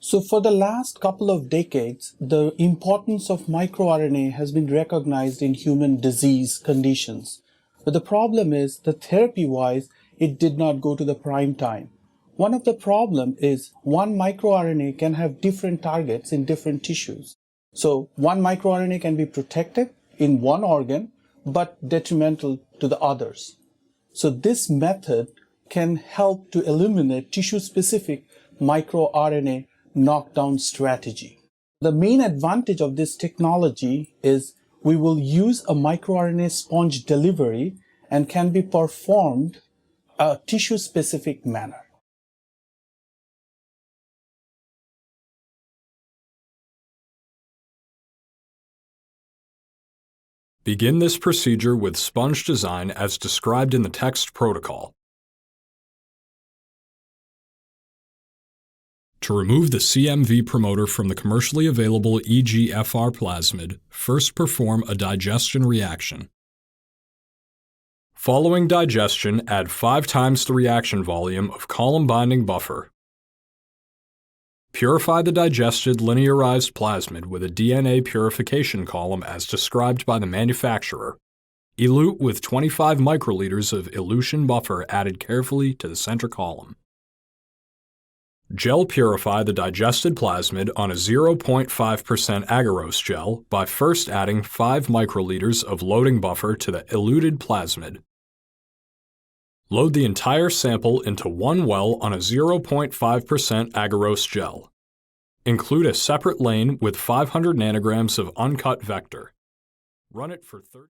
So for the last couple of decades, the importance of microRNA has been recognized in human disease conditions. But the problem is that therapy-wise, it did not go to the prime time. One of the problems is one microRNA can have different targets in different tissues. So one microRNA can be protective in one organ, but detrimental to the others. So this method can help to eliminate tissue-specific microRNA knockdown strategy. The main advantage of this technology is we will use a microRNA-Sponge delivery and can be performed a tissue-specific manner. Begin this procedure with sponge design as described in the text protocol. To remove the CMV promoter from the commercially available EGFR plasmid, first perform a digestion reaction. Following digestion, add 5 times the reaction volume of column-binding buffer. Purify the digested linearized plasmid with a DNA purification column as described by the manufacturer. Elute with 25 microliters of elution buffer added carefully to the center column. Gel purify the digested plasmid on a 0.5% agarose gel by first adding 5 microliters of loading buffer to the eluted plasmid. Load the entire sample into one well on a 0.5% agarose gel. Include a separate lane with 500 nanograms of uncut vector. Run it for 30